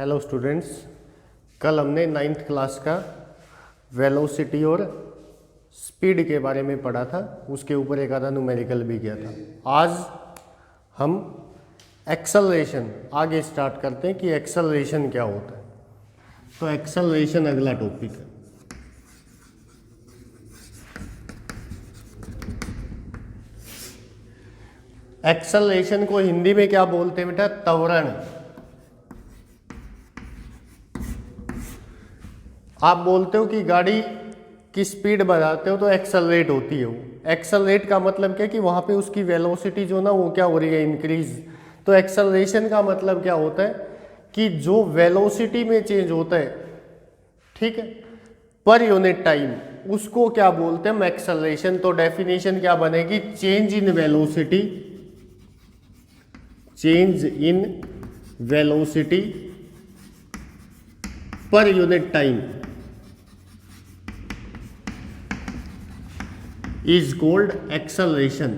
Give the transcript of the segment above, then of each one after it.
Hello students, कल हमने 9th class का वेलोसिटी और स्पीड के बारे में पढ़ा था। उसके ऊपर एक आधा न्यूमेरिकल भी किया था। आज हम एक्सेलरेशन आगे स्टार्ट करते हैं कि एक्सेलरेशन क्या होता है। तो एक्सेलरेशन अगला टॉपिक है। एक्सेलरेशन को हिंदी में क्या बोलते हैं बेटा? त्वरण। आप बोलते हो कि गाड़ी की स्पीड बढ़ाते हो तो एक्सेलरेट होती है। वो एक्सेलरेट का मतलब क्या कि वहाँ पे उसकी वेलोसिटी जो ना वो क्या हो रही है, इंक्रीज। तो एक्सेलरेशन का मतलब क्या होता है कि जो वेलोसिटी में चेंज होता है, ठीक है, पर यूनिट टाइम, उसको क्या बोलते हैं हम? एक्सेलरेशन। तो डेफिनेशन क्या बनेगी? Change in velocity, change in velocity per unit time is called acceleration.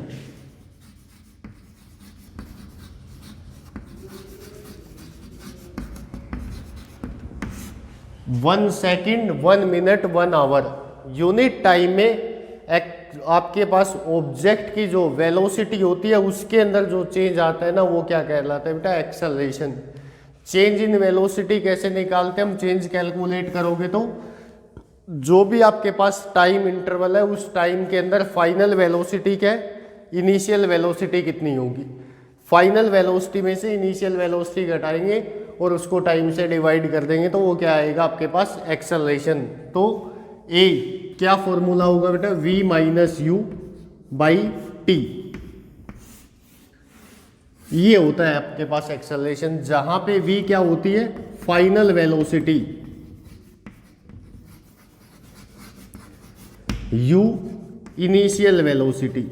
One second, 1 minute, 1 hour, unit time में आपके पास ऑब्जेक्ट की जो वेलोसिटी होती है उसके अंदर जो चेंज आता है ना, वो क्या कहलाता है बेटा? एक्सेलरेशन। चेंज इन वेलोसिटी कैसे निकालते हैं हम? चेंज कैलकुलेट करोगे तो जो भी आपके पास टाइम इंटरवल है उस टाइम के अंदर फाइनल वेलोसिटी क्या है, इनिशियल वेलोसिटी कितनी होगी, फाइनल वेलोसिटी में से इनिशियल वेलोसिटी घटाएंगे और उसको टाइम से डिवाइड कर देंगे तो वो क्या आएगा आपके पास? एक्सेलरेशन। तो ए क्या फॉर्मूला होगा बेटा? v minus U by T. ये होता है आपके पास एक्सेलरेशन, जहां पे v क्या होती है? Final velocity, u initial velocity,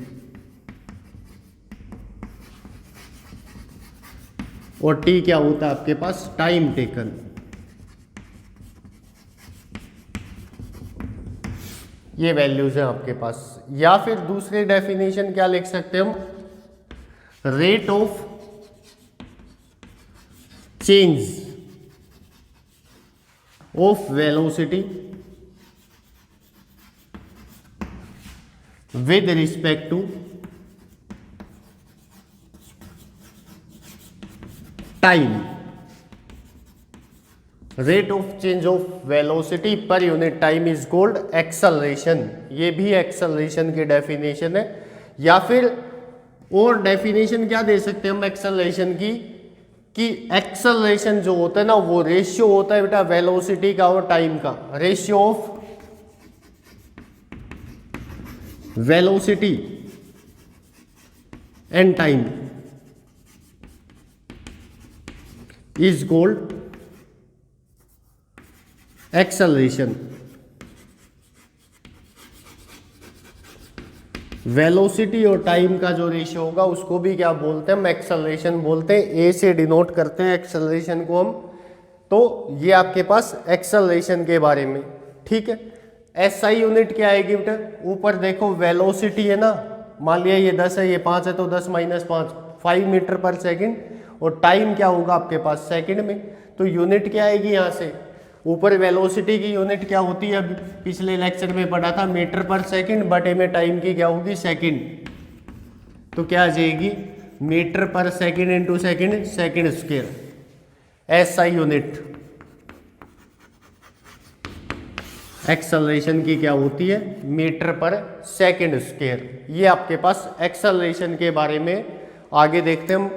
और t क्या होता है आपके पास? Time taken. ये वैल्यूज हैं आपके पास। या फिर दूसरी डेफिनेशन क्या लिख सकते हैं हम? Rate of change of velocity with respect to time, rate of change of velocity per unit time is called acceleration। ये भी एक्सेलरेशन की डेफिनेशन है। या फिर और डेफिनेशन क्या दे सकते हैं हम एक्सेलरेशन की? कि एक्सेलरेशन जो होता है ना वो रेशियो होता है बेटा वेलोसिटी का और टाइम का। Ratio of velocity and time is called acceleration। Velocity और टाइम का जो रेशियो होगा उसको भी क्या बोलते हैं हम? एक्सेलरेशन बोलते हैं। ए से डिनोट करते हैं एक्सेलरेशन को हम। तो ये आपके पास एक्सेलरेशन के बारे में, ठीक है। एसआई यूनिट क्या आएगी बेटा? ऊपर देखो वेलोसिटी है ना, मान लिया ये 10 है, ये 5 है, तो 10 माइनस 5 5 मीटर पर सेकंड। और टाइम क्या होगा आपके पास? सेकंड में। तो यूनिट क्या आएगी यहाँ से? ऊपर वेलोसिटी की यूनिट क्या होती है? अभी पिछले लेक्चर में पढ़ा था, मीटर पर सेकंड, बटे में टाइम की क्या होगी? सेकंड। तो क्या आ जाएगी? Metre per second into second, second square. SI unit acceleration की क्या होती है? Metre per second square. ये आपके पास एक्सेलरेशन के बारे में। आगे देखते हैं हम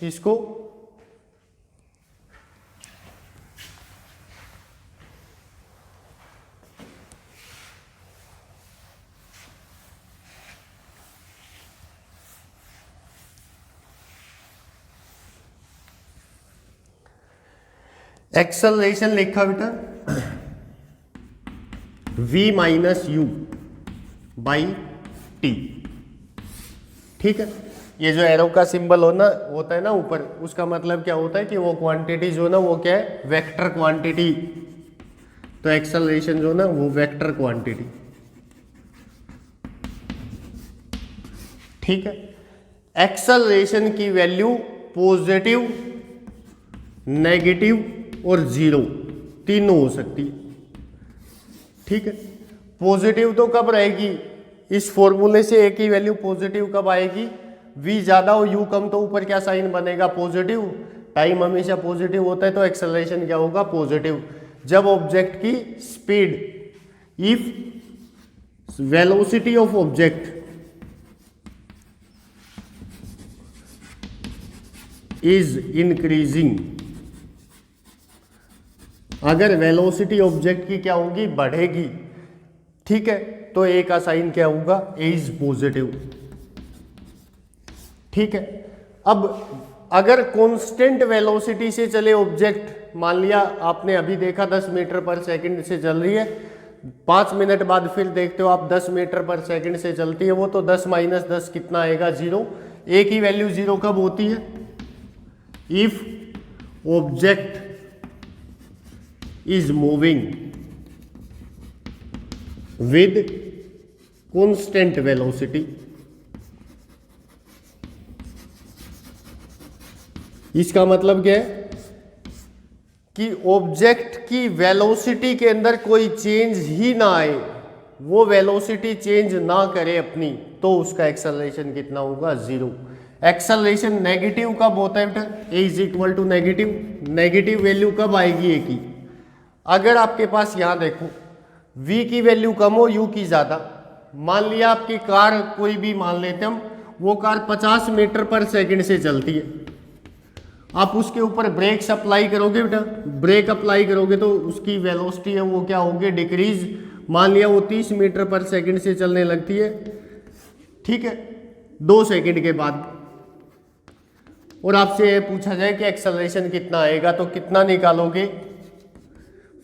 इसको। एक्सेलरेशन लिखा बेटा v minus U by T, ठीक है। ये जो एरो का सिंबल होता है ना ऊपर, उसका मतलब क्या होता है कि वो क्वांटिटी जो ना वो क्या है? Vector quantity. तो एक्सेलरेशन जो ना वो वेक्टर क्वांटिटी, ठीक है। एक्सेलरेशन की वैल्यू पॉजिटिव, नेगेटिव और 0 तीनों हो सकती है। ठीक है, पॉजिटिव तो कब रहेगी, इस फॉर्मूले से ए की वैल्यू पॉजिटिव कब आएगी, v ज्यादा और u कम, तो ऊपर क्या साइन बनेगा, पॉजिटिव। टाइम हमेशा पॉजिटिव होता है तो एक्सेलरेशन क्या होगा, पॉजिटिव। जब ऑब्जेक्ट की speed, if velocity of object is increasing, अगर वेलोसिटी ऑब्जेक्ट की क्या होगी, बढ़ेगी, ठीक है, तो ए का साइन क्या होगा, ए इज पॉजिटिव। ठीक है, अब अगर कांस्टेंट वेलोसिटी से चले ऑब्जेक्ट, मान लिया आपने अभी देखा 10 मीटर पर सेकंड से चल रही है, 5 मिनट बाद फिर देखते हो आप 10 मीटर पर सेकंड से चलती है वो, तो 10 माइनस 10 कितना आएगा, 0। ए की वैल्यू 0 कब होती है, if object is moving with constant velocity. इसका मतलब क्या है कि ऑब्जेक्ट की वेलोसिटी के अंदर कोई चेंज ही ना आए, वो वेलोसिटी चेंज ना करे अपनी, तो उसका एक्सेलरेशन कितना होगा, 0। एक्सेलरेशन नेगेटिव कब होता है बेटा, A is equal to negative. Negative value कब आएगी ए की, अगर आपके पास यहां देखो v की वैल्यू कम हो, u की ज्यादा। मान लिया आपकी कार, कोई भी मान लेते हम, वो कार 50 मीटर पर सेकंड से चलती है, आप उसके ऊपर ब्रेक अप्लाई करोगे बेटा, ब्रेक अप्लाई करोगे तो उसकी वेलोसिटी है वो क्या होगी, डिक्रीज। मान लिया वो 30 मीटर पर सेकंड से चलने लगती है, ठीक है, 2 सेकंड के बाद, और आपसे ये पूछा जाए कि एक्सेलरेशन कितना आएगा, तो कितना निकालोगे,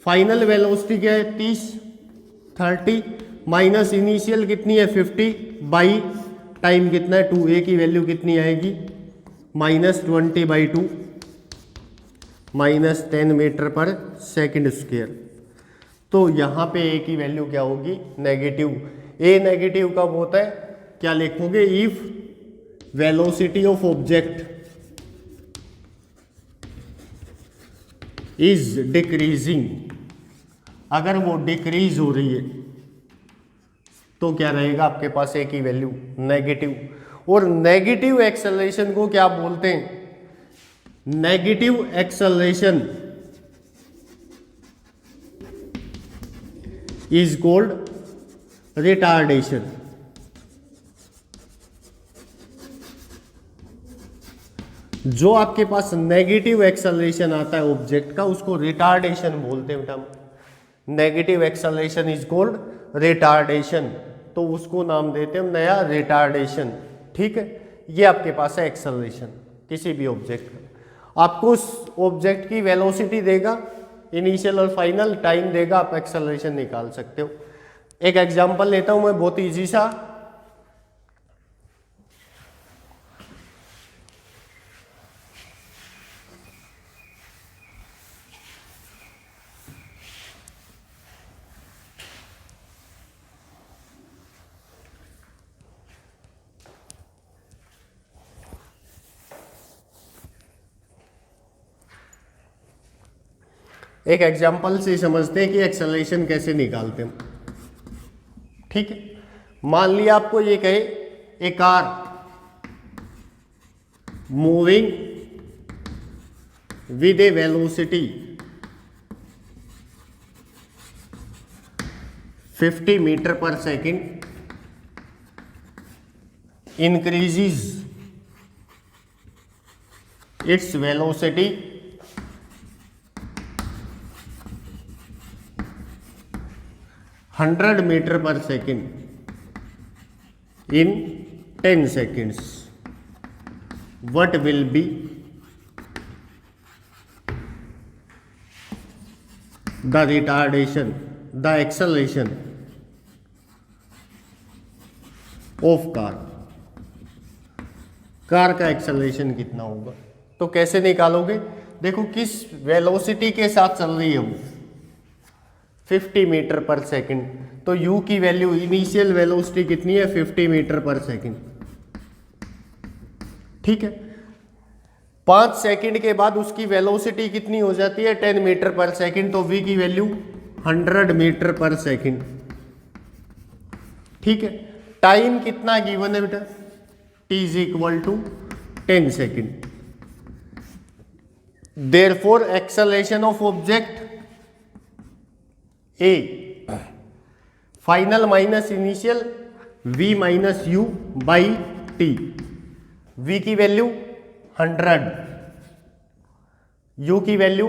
फाइनल वेलोसिटी क्या है 30 माइनस इनिशियल कितनी है 50 बाई टाइम कितना है 2, ए की वैल्यू कितनी आएगी, -20/2 -10 मीटर पर सेकंड स्क्वायर। तो यहाँ पे ए की वैल्यू क्या होगी, नेगेटिव। ए नेगेटिव कब होता है, क्या लिखोगे, if velocity of object is decreasing, अगर वो डिक्रीज हो रही है तो क्या रहेगा आपके पास, ए की वैल्यू नेगेटिव। और नेगेटिव एक्सेलरेशन को क्या बोलते हैं, negative acceleration is called retardation. जो आपके पास नेगेटिव एक्सेलरेशन आता है ऑब्जेक्ट का, उसको रिटार्डेशन बोलते हैं बेटा। Negative acceleration is called retardation, तो उसको नाम देते हैं नया रिटार्डेशन। ठीक है, ये आपके पास है एक्सेलरेशन किसी भी ऑब्जेक्ट का। आपको उस ऑब्जेक्ट की वेलोसिटी देगा, इनिशियल और फाइनल टाइम देगा, आप एक्सेलरेशन निकाल सकते हो। एक एग्जांपल लेता हूं मैं, बहुत इजी सा। एक एग्जाम्पल से समझते हैं कि एक्सेलरेशन कैसे निकालते हैं। ठीक है, मान लिया आपको ये कहे a car moving with a velocity 50 meter per second increases its velocity 100 meter per second in 10 seconds. What will be the retardation, the acceleration of car? Car का एक्सेलरेशन कितना होगा? तो कैसे निकालोगे? देखो किस वेलोसिटी के साथ चल रही है वो, 50 मीटर पर सेकंड, तो u की वैल्यू इनिशियल वेलोसिटी कितनी है 50 मीटर पर सेकंड। ठीक है, 5 सेकंड के बाद उसकी वेलोसिटी कितनी हो जाती है 10 मीटर पर सेकंड, तो v की वैल्यू 100 मीटर पर सेकंड। ठीक है, टाइम कितना गिवन है बेटा, t is equal to 10 second. Therefore acceleration of object a final minus initial v minus u by T. v की वैल्यू 100, u की value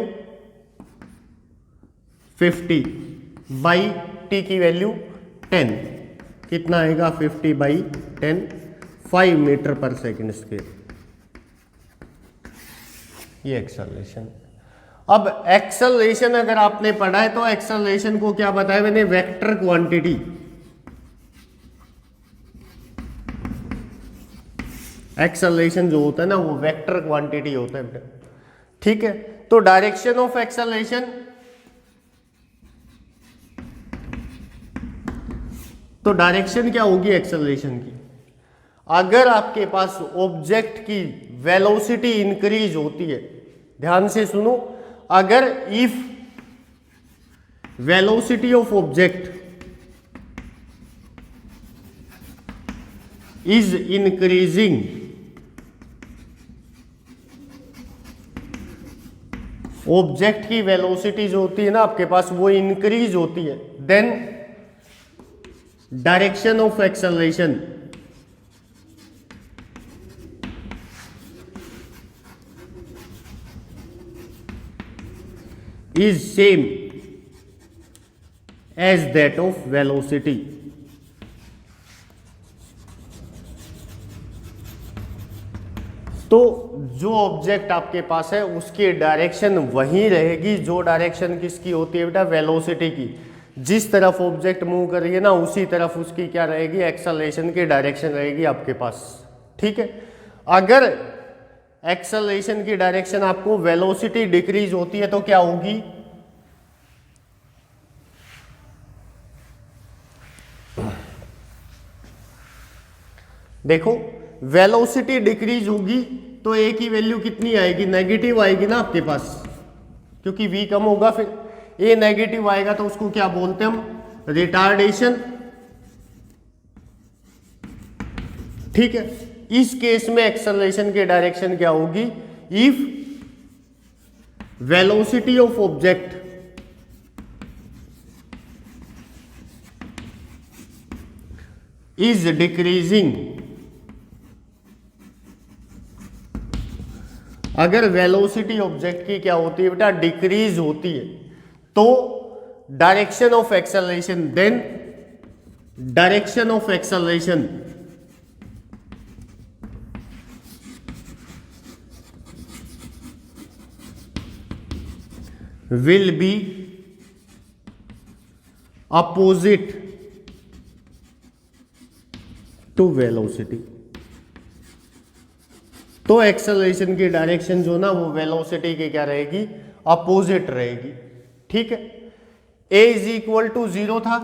50 by t की value 10। कितना आएगा 50 by 10, 5 metre per second square. ये acceleration. अब acceleration अगर आपने पढ़ा है तो एक्सेलरेशन को क्या बताया मैंने, वेक्टर क्वांटिटी। एक्सेलरेशन जो होता है ना वो वेक्टर क्वांटिटी होता है। ठीक है, तो डायरेक्शन ऑफ एक्सेलरेशन, तो डायरेक्शन क्या होगी एक्सेलरेशन की, अगर आपके पास ऑब्जेक्ट की वेलोसिटी इंक्रीज होती है, ध्यान से सुनो, अगर if velocity of object is increasing, object की वेलोसिटी जो होती है ना आपके पास वो इंक्रीज होती है, then direction of acceleration is same as that of velocity। तो जो ऑब्जेक्ट आपके पास है उसकी डायरेक्शन वही रहेगी जो डायरेक्शन किसकी होती है बेटा, वेलोसिटी की। जिस तरफ ऑब्जेक्ट मूव कर रही है ना उसी तरफ उसकी क्या रहेगी, एक्सेलरेशन की डायरेक्शन रहेगी आपके पास। ठीक है, अगर एक्सेलरेशन की डायरेक्शन आपको वेलोसिटी डिक्रीज होती है तो क्या होगी, देखो वेलोसिटी डिक्रीज होगी तो ए की वैल्यू कितनी आएगी, नेगेटिव आएगी ना आपके पास, क्योंकि v कम होगा, फिर ए नेगेटिव आएगा तो उसको क्या बोलते हैं हम, रिटार्डेशन। ठीक है, इस केस में एक्सेलरेशन की डायरेक्शन क्या होगी, if velocity of object is decreasing, अगर वेलोसिटी ऑब्जेक्ट की क्या होती है बेटा, डिक्रीज होती है, तो direction of acceleration, then direction of acceleration will be opposite to velocity। तो एक्सेलरेशन की डायरेक्शन जो ना वो वेलोसिटी की क्या रहेगी, अपोजिट रहेगी। ठीक है, a इज इक्वल टू 0 था,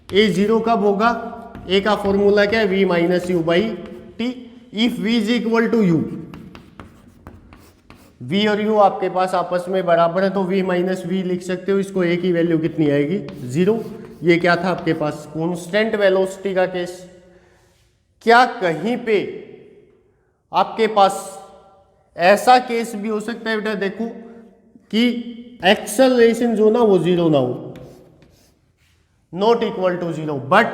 a 0 कब होगा, a का फॉर्मूला क्या है, v minus U by T. If v is equal to U, v और u आपके पास आपस में बराबर है तो v माइनस वी लिख सकते हो, इसको a की वैल्यू कितनी आएगी, 0। ये क्या था आपके पास, कांस्टेंट वेलोसिटी का केस। क्या कहीं पे आपके पास ऐसा केस भी हो सकता है बेटा, देखो कि एक्सेलरेशन जो ना वो 0 ना हो, not equal to 0, but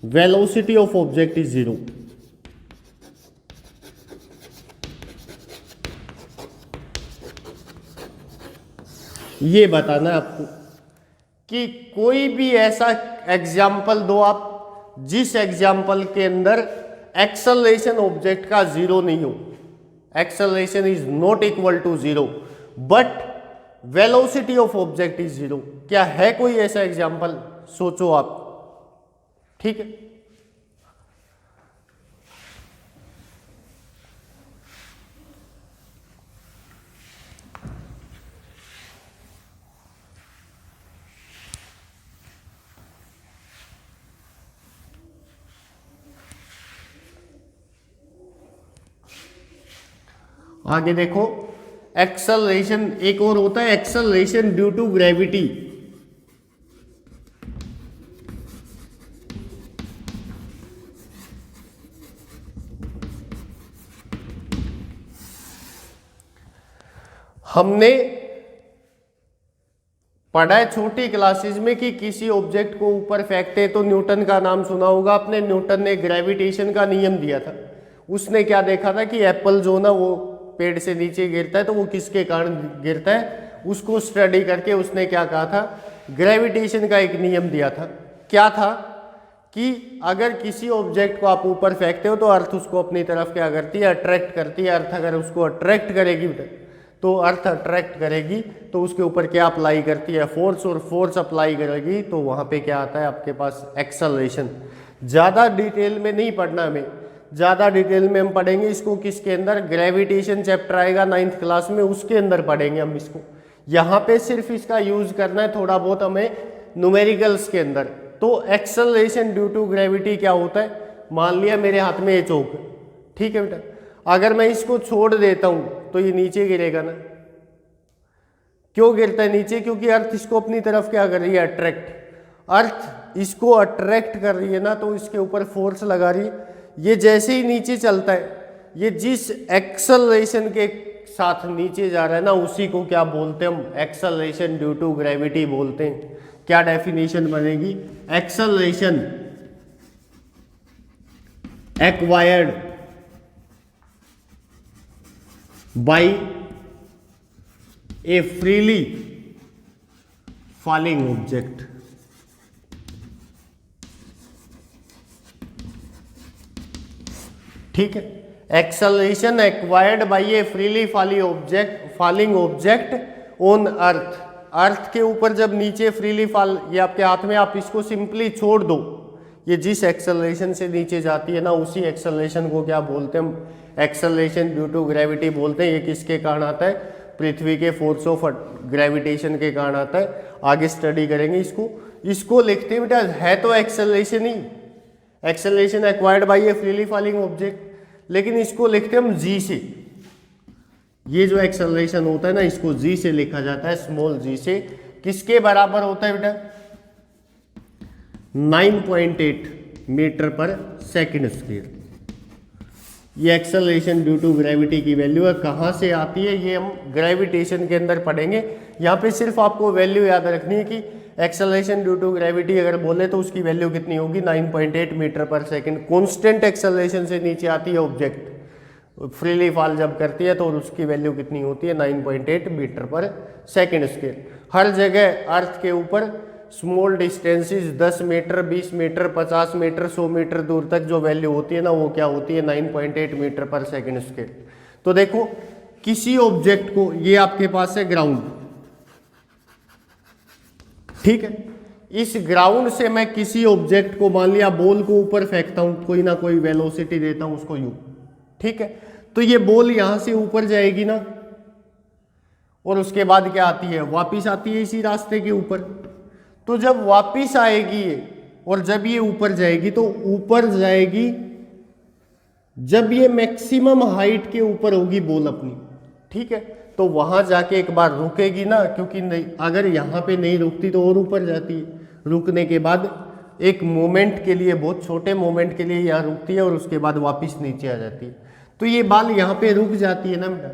velocity of object is 0। ये बताना है आपको कि कोई भी ऐसा एग्जाम्पल दो आप जिस एग्जाम्पल के अंदर एक्सेलरेशन ऑब्जेक्ट का 0 नहीं हो, acceleration is not equal to 0 but velocity of object is 0। क्या है कोई ऐसा एग्जाम्पल, सोचो आप। ठीक है, आगे देखो, एक्सेलरेशन एक और होता है एक्सेलरेशन ड्यू टू ग्रेविटी। हमने पढ़ा है छोटी क्लासेस में कि किसी ऑब्जेक्ट को ऊपर फेंकते तो न्यूटन का नाम सुना होगा आपने। न्यूटन ने ग्रेविटेशन का नियम दिया था। उसने क्या देखा था कि एप्पल जो ना वो पेड़ से नीचे गिरता है तो वो किसके कारण गिरता है, उसको स्टडी करके उसने क्या कहा था, ग्रेविटेशन का एक नियम दिया था। क्या था कि अगर किसी ऑब्जेक्ट को आप ऊपर फेंकते हो तो अर्थ उसको अपनी तरफ क्या करती है, अट्रैक्ट करती है। अर्थ अगर उसको अट्रैक्ट करेगी तो अर्थ अट्रैक्ट करेगी तो उसके ऊपर क्या अप्लाई करती है, फोर्स, और फोर्स अप्लाई करेगी तो वहाँ पे क्या आता है आपके पास, एक्सेलरेशन। ज़्यादा डिटेल में नहीं पढ़ना हमें, ज़्यादा डिटेल में हम पढ़ेंगे इसको किसके अंदर, ग्रेविटेशन चैप्टर आएगा 9th क्लास में, उसके अंदर पढ़ेंगे हम इसको। यहाँ पे सिर्फ इसका यूज करना है थोड़ा बहुत हमें न्यूमेरिकल्स के अंदर। तो एक्सेलरेशन ड्यू टू ग्रेविटी क्या होता है, मान लिया मेरे हाथ में ये चौक, ठीक है बेटा, अगर मैं इसको छोड़ देता हूं तो ये नीचे गिरेगा ना। क्यों गिरता है नीचे, क्योंकि अर्थ इसको अपनी तरफ क्या कर रही है, अट्रैक्ट। अर्थ इसको अट्रैक्ट कर रही है ना, तो इसके ऊपर फोर्स लगा रही है। ये जैसे ही नीचे चलता है, ये जिस एक्सेलरेशन के साथ नीचे जा रहा है ना, उसी को क्या बोलते हैं हम, एक्सेलरेशन ड्यू टू ग्रेविटी बोलते हैं। क्या डेफिनेशन बनेगी, acceleration acquired by a freely falling object। ठीक है, acceleration acquired by a freely falling object on earth. Earth के ऊपर जब नीचे फ्रीली फॉल, ये आपके हाथ में, आप इसको सिंपली छोड़ दो, ये जिस एक्सेलरेशन से नीचे जाती है ना, उसी एक्सेलरेशन को क्या बोलते हैं हम, एक्सेलरेशन ड्यू टू ग्रेविटी बोलते हैं। ये किसके कारण आता है, पृथ्वी के फोर्स ऑफ ग्रेविटेशन के कारण आता है। आगे स्टडी करेंगे इसको। इसको लिखते हैं बेटा, है तो acceleration he, acceleration acquired by a freely falling object, लेकिन इसको लिखते हैं हम जी से। ये जो एक्सेलरेशन होता है ना, इसको जी से लिखा जाता है, स्मॉल जी से। किसके बराबर होता है बेटा, 9.8 मीटर पर सेकेंड स्क्वायर। ये एक्सेलरेशन ड्यू टू ग्रेविटी की वैल्यू है। कहाँ से आती है ये हम ग्रेविटेशन के अंदर पढ़ेंगे। यहाँ पे सिर्फ आपको वैल्यू याद रखनी है कि एक्सेलरेशन ड्यू टू ग्रेविटी अगर बोले तो उसकी वैल्यू कितनी होगी, 9.8 metre per second. Constant acceleration से नीचे आती है ऑब्जेक्ट, फ्रीली फॉल जब करती है तो उसकी वैल्यू कितनी होती है, 9.8 मीटर पर सेकेंड स्क्वायर। हर जगह अर्थ के ऊपर small distances 10 metre, 20 metre, 50 metre, 100 metre दूर तक जो वैल्यू होती है ना, वो क्या होती है, 9.8 मीटर पर सेकेंड स्क्वायर। तो देखो, किसी ऑब्जेक्ट को, ये आपके पास है ग्राउंड, ठीक है, इस ग्राउंड से मैं किसी ऑब्जेक्ट को, मान लिया बॉल को ऊपर फेंकता हूं, कोई ना कोई वेलोसिटी देता हूं उसको यू, ठीक है, तो ये बॉल यहां से ऊपर जाएगी ना, और उसके बाद क्या आती है, वापिस आती है इसी रास्ते के ऊपर। तो जब वापिस आएगी ये, और जब ये ऊपर जाएगी, तो ऊपर जाएगी जब ये मैक्सिमम हाइट के ऊपर होगी बॉल अपनी, ठीक है, तो वहां जाके एक बार रुकेगी ना, क्योंकि नहीं, अगर यहाँ पे नहीं रुकती तो और ऊपर जाती है। रुकने के बाद एक मोमेंट के लिए, बहुत छोटे मोमेंट के लिए यहाँ रुकती है, और उसके बाद वापस नीचे आ जाती है। तो ये बाल यहाँ पे रुक जाती है ना बेटा,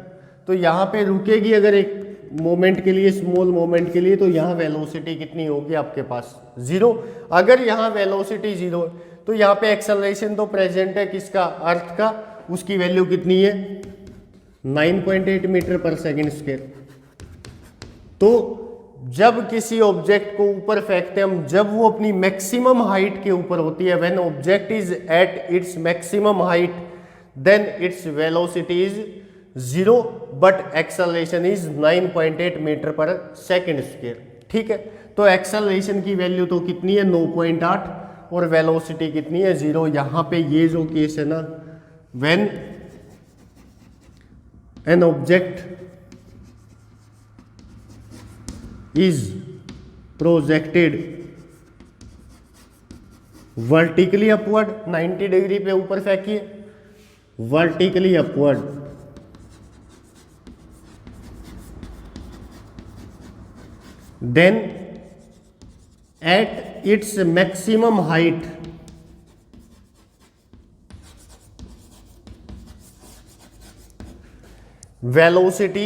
तो यहाँ पे रुकेगी अगर एक मोमेंट के लिए, स्मॉल मोमेंट के लिए, तो यहाँ वेलोसिटी कितनी होगी आपके पास, 0। अगर यहाँ वेलोसिटी 0 है तो यहाँ पे एक्सेलरेशन तो प्रेजेंट है किसका, अर्थ का, उसकी वैल्यू कितनी है, 9.8 मीटर पर सेकेंड स्क्वायर। तो जब किसी ऑब्जेक्ट को ऊपर फेंकते हैं हम, जब वो अपनी मैक्सिमम हाइट के ऊपर होती है, when object is at its maximum height, then its velocity is 0 but acceleration is 9.8 metre per second square, ठीक है। तो एक्सेलरेशन की वैल्यू तो कितनी है, 9.8, और वेलोसिटी कितनी है, 0। यहाँ पे ये जो केस है ना, when an object is projected vertically upward, 90 degree पे ऊपर फेंकिए, vertically upward then at its maximum height velocity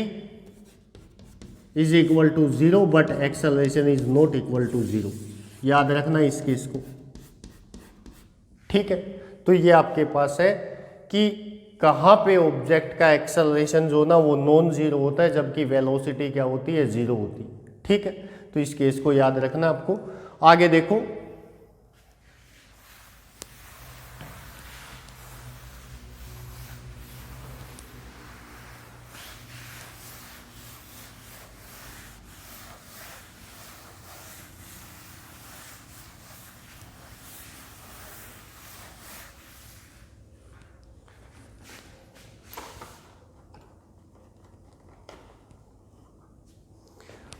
is equal to 0 but acceleration is not equal to 0। याद रखना इस केस को, ठीक है। तो ये आपके पास है कि कहाँ पे ऑब्जेक्ट का एक्सेलरेशन जो ना वो नॉन जीरो होता है, जबकि वेलोसिटी क्या होती है, जीरो होती है, ठीक है। तो इस केस को याद रखना आपको। आगे देखो,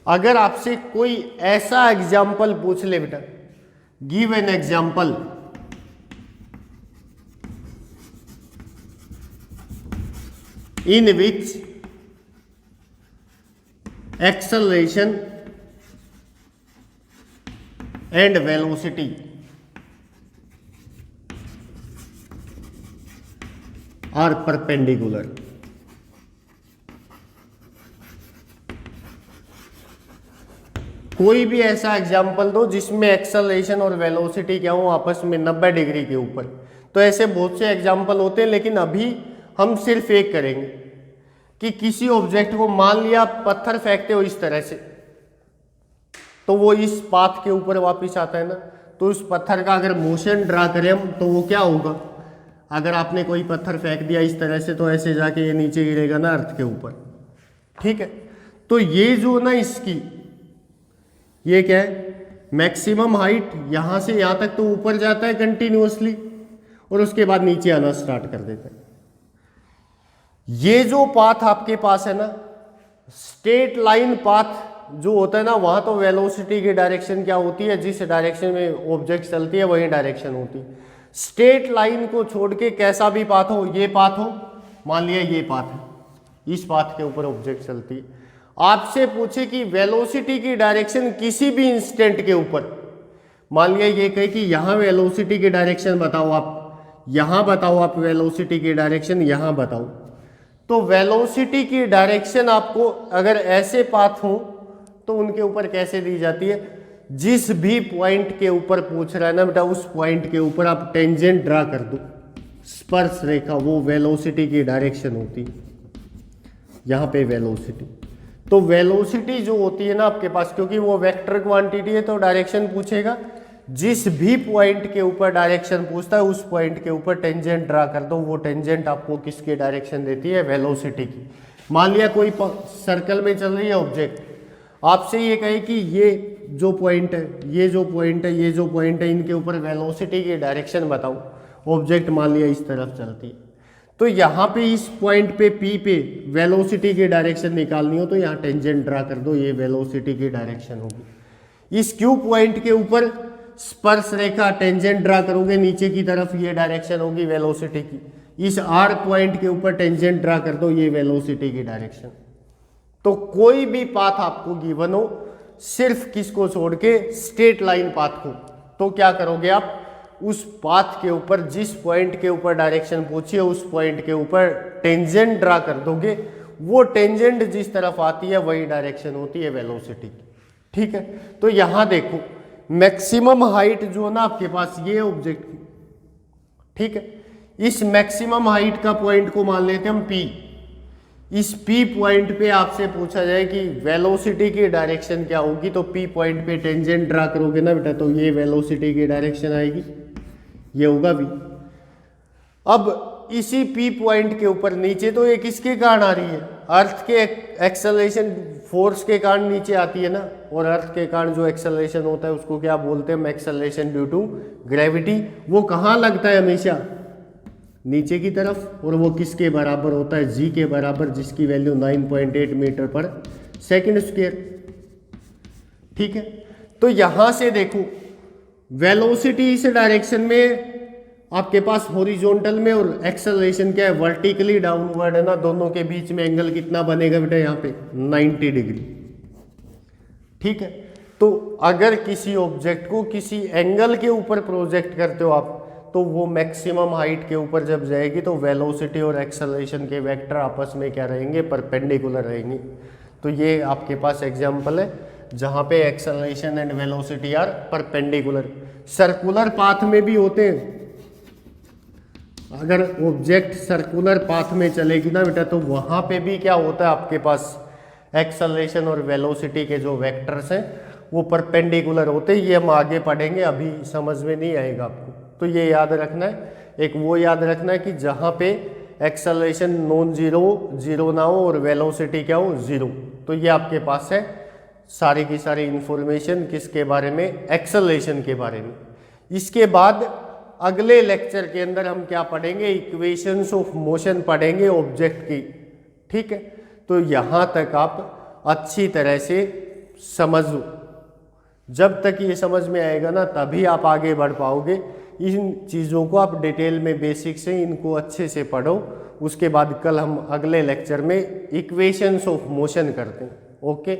अगर आपसे कोई ऐसा एग्जाम्पल पूछ ले बेटा, give an example in which acceleration and velocity are perpendicular. कोई भी ऐसा एग्जाम्पल दो जिसमें एक्सेलरेशन और वेलोसिटी क्या हो आपस में 90 डिग्री के ऊपर। तो ऐसे बहुत से एग्जाम्पल होते हैं, लेकिन अभी हम सिर्फ एक करेंगे कि किसी ऑब्जेक्ट को मान लिया पत्थर फेंकते हो इस तरह से, तो वो इस पाथ के ऊपर वापस आता है ना, तो उस पत्थर का अगर मोशन ड्रा करें हम तो वो क्या होगा, अगर आपने कोई पत्थर फेंक दिया इस तरह से तो ऐसे जाके ये नीचे गिरेगा ना अर्थ के ऊपर, ठीक है। तो ये जो ना इसकी ये क्या है, मैक्सिमम हाइट यहां से यहां तक तो ऊपर जाता है कंटिन्यूअसली और उसके बाद नीचे आना स्टार्ट कर देता है। ये जो पाथ आपके पास है ना, स्ट्रेट लाइन पाथ जो होता है ना, वहां तो वेलोसिटी की डायरेक्शन क्या होती है, जिस डायरेक्शन में ऑब्जेक्ट चलती है वही डायरेक्शन होती है। स्ट्रेट लाइन को छोड़ के कैसा भी पाथ हो, ये पाथ हो, मान लिया ये पाथ है, इस पाथ के ऊपर ऑब्जेक्ट चलती है, आपसे पूछे कि वेलोसिटी की डायरेक्शन किसी भी इंस्टेंट के ऊपर, मान लिया ये कहे कि यहां वेलोसिटी की डायरेक्शन बताओ आप, यहां बताओ आप वेलोसिटी की डायरेक्शन, यहां बताओ, तो वेलोसिटी की डायरेक्शन आपको अगर ऐसे पाथ हो तो उनके ऊपर कैसे दी जाती है, जिस भी पॉइंट के ऊपर पूछ रहा है ना बेटा, उस पॉइंट के ऊपर आप टेंजेंट ड्रा कर दो, स्पर्श रेखा, वो वेलोसिटी की डायरेक्शन होती है। यहां पे वेलोसिटी, तो वेलोसिटी जो होती है ना आपके पास, क्योंकि वो वेक्टर क्वांटिटी है तो डायरेक्शन पूछेगा, जिस भी पॉइंट के ऊपर डायरेक्शन पूछता है उस पॉइंट के ऊपर टेंजेंट ड्रा कर दो, वो टेंजेंट आपको किसकी डायरेक्शन देती है, वेलोसिटी की। मान लिया कोई सर्कल में चल रही है ऑब्जेक्ट, आपसे ये कहे कि ये जो पॉइंट है, ये जो पॉइंट है, ये जो पॉइंट है, इनके ऊपर वेलोसिटी की डायरेक्शन बताओ, ऑब्जेक्ट मान लिया इस तरफ चलती है, तो यहाँ पे इस पॉइंट पे P पे वेलोसिटी की डायरेक्शन निकालनी हो तो यहाँ टेंजेंट ड्रा कर दो, ये वेलोसिटी की डायरेक्शन होगी। इस Q पॉइंट के ऊपर स्पर्श रेखा टेंजेंट ड्रा करोगे नीचे की तरफ, ये डायरेक्शन होगी वेलोसिटी की। इस R पॉइंट के ऊपर टेंजेंट ड्रा कर दो, ये वेलोसिटी की डायरेक्शन। तो कोई भी पाथ आपको गिवन हो, सिर्फ किसको छोड़ के, स्ट्रेट लाइन पाथ को, तो क्या करोगे आप, उस पाथ के ऊपर जिस पॉइंट के ऊपर डायरेक्शन पूछी है उस पॉइंट के ऊपर टेंजेंट ड्रा कर दोगे, वो टेंजेंट जिस तरफ आती है वही डायरेक्शन होती है वेलोसिटी की, ठीक है। तो यहां देखो मैक्सिमम हाइट जो है ना आपके पास, ये ऑब्जेक्ट की, ठीक है, इस मैक्सिमम हाइट का पॉइंट को मान लेते हैं हम P। इस P पॉइंट पे आपसे पूछा जाए कि वेलोसिटी की डायरेक्शन क्या होगी, तो P पॉइंट पे टेंजेंट ड्रा करोगे ना बेटा, तो ये वेलोसिटी की डायरेक्शन आएगी, ये होगा V। अब इसी P पॉइंट के ऊपर नीचे तो ये किसके कारण आ रही है, अर्थ के एक्सेलरेशन फोर्स के कारण नीचे आती है ना, और अर्थ के कारण जो एक्सेलरेशन होता है उसको क्या बोलते हैं, एक्सेलरेशन ड्यू टू ग्रेविटी। वो कहाँ लगता है, हमेशा नीचे की तरफ, और वो किसके बराबर होता है, G के बराबर, जिसकी value 9.8 metre per second square, ठीक है। तो यहां से देखो वेलोसिटी इस डायरेक्शन में आपके पास हॉरिजॉन्टल में, और एक्सेलरेशन क्या है, वर्टिकली डाउनवर्ड है ना, दोनों के बीच में एंगल कितना बनेगा बेटा, यहाँ पे 90 डिग्री, ठीक है। तो अगर किसी ऑब्जेक्ट को किसी एंगल के ऊपर प्रोजेक्ट करते हो आप, तो वो मैक्सिमम हाइट के ऊपर जब जाएगी तो वेलोसिटी और एक्सेलरेशन के वेक्टर आपस में क्या रहेंगे, परपेंडिकुलर रहेंगे। तो ये आपके पास एग्जांपल है जहाँ पे acceleration and velocity are perpendicular. Circular path में भी होते हैं, अगर ऑब्जेक्ट सर्कुलर पाथ में चलेगी ना बेटा, तो वहाँ पे भी क्या होता है आपके पास, एक्सेलरेशन और वेलोसिटी के जो वेक्टर्स हैं वो परपेंडिकुलर होते हैं। ये हम आगे पढ़ेंगे, अभी समझ में नहीं आएगा आपको। तो ये याद रखना है, एक वो याद रखना है कि जहाँ पे एक्सेलरेशन नॉन जीरो, जीरो ना हो और वेलोसिटी क्या हो, जीरो। तो ये आपके पास है सारी की सारी इंफॉर्मेशन किसके बारे में, एक्सेलरेशन के बारे में। इसके बाद अगले लेक्चर के अंदर हम क्या पढ़ेंगे, इक्वेशंस ऑफ मोशन पढ़ेंगे ऑब्जेक्ट की। ठीक है, तो यहाँ तक आप अच्छी तरह से समझो। जब तक ये समझ में आएगा ना तभी आप आगे बढ़ पाओगे। इन चीज़ों को आप डिटेल में बेसिक से इनको अच्छे से पढ़ो। उसके बाद कल हम अगले लेक्चर में इक्वेशंस ऑफ मोशन करते हैं। ओके।